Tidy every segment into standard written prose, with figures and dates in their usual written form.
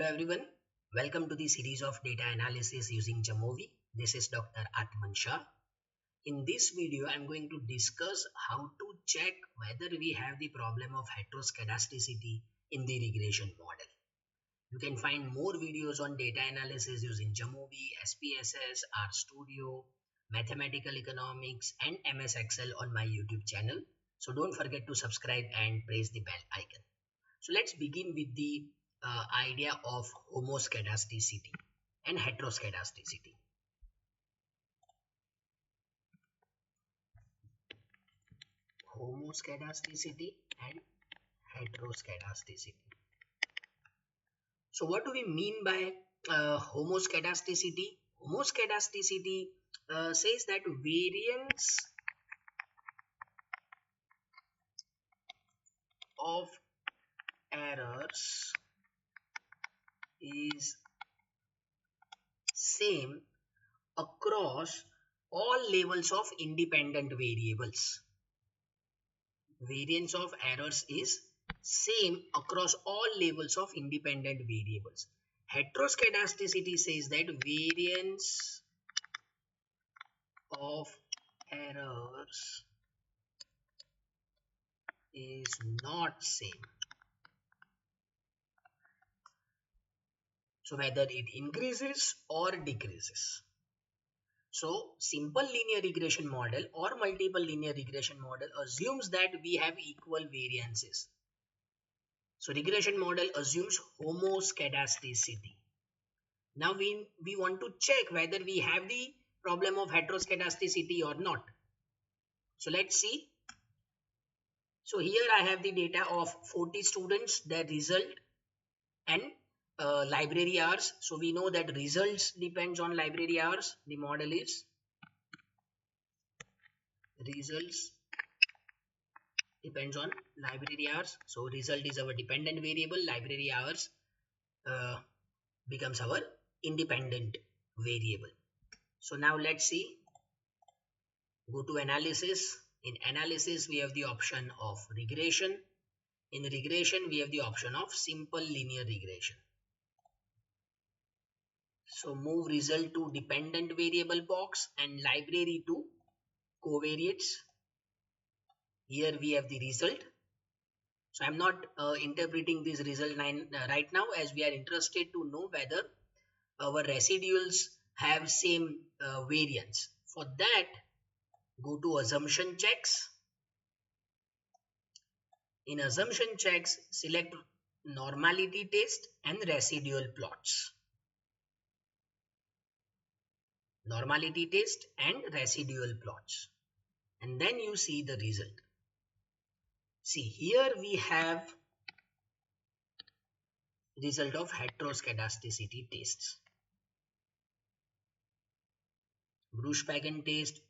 Hello everyone, welcome to the series of data analysis using JAMOVI. This is Dr. Atman Shah. In this video, I am going to discuss how to check whether we have the problem of heteroscedasticity in the regression model. You can find more videos on data analysis using JAMOVI, SPSS, RStudio, Mathematical Economics and MS Excel on my YouTube channel. So don't forget to subscribe and press the bell icon. So let's begin with the idea of homoscedasticity and heteroscedasticity. Homoscedasticity and heteroscedasticity. So what do we mean by homoscedasticity? Homoscedasticity says that variance of errors is same across all levels of independent variables. Variance of errors is same across all levels of independent variables. Heteroscedasticity says that variance of errors is not same. So whether it increases or decreases. So simple linear regression model or multiple linear regression model assumes that we have equal variances. So regression model assumes homoscedasticity. Now we want to check whether we have the problem of heteroscedasticity or not. So let's see. So here I have the data of 40 students, their result and library hours. So we know that results depends on library hours. The model is results depends on library hours. So result is our dependent variable, library hours becomes our independent variable. So now let's see. Go to analysis. In analysis we have the option of regression. In regression we have the option of simple linear regression. So move result to dependent variable box and library to covariates. Here we have the result. So I am not interpreting this result right now, as we are interested to know whether our residuals have same variance. For that, go to assumption checks. In assumption checks, select normality test and residual plots. Normality test and residual plots, and then you see the result. See, here we have result of heteroscedasticity tests. Bruce-Pagan test,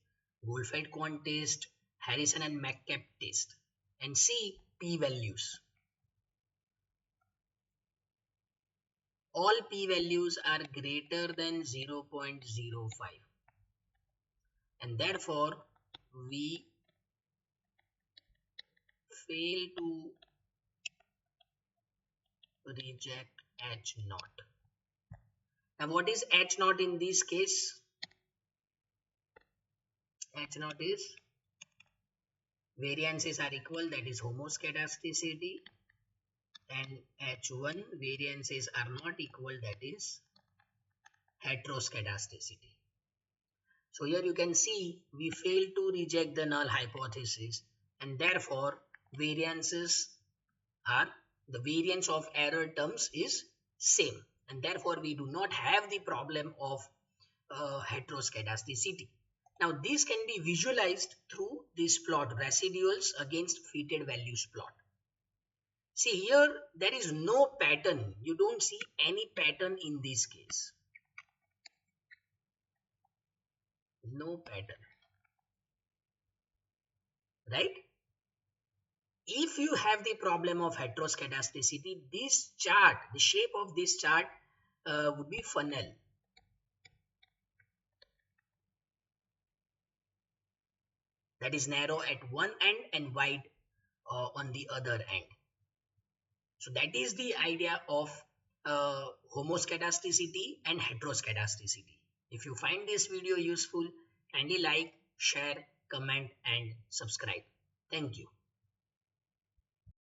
Goldfeld-Quant test, Harrison and McCabe test, and see p-values. All p-values are greater than 0.05 and therefore we fail to reject H naught. Now what is H naught in this case? H naught is variances are equal, that is homoscedasticity, and H1 variances are not equal, that is heteroscedasticity. So here you can see we fail to reject the null hypothesis, and therefore variances are, the variance of error terms is same, and therefore we do not have the problem of heteroscedasticity. Now this can be visualized through this plot, residuals against fitted values plot. See, here there is no pattern. You don't see any pattern in this case. No pattern. Right? If you have the problem of heteroscedasticity, this chart, the shape of this chart would be funnel. That is narrow at one end and wide on the other end. So that is the idea of homoscedasticity and heteroscedasticity. If you find this video useful, kindly like, share, comment and subscribe. Thank you.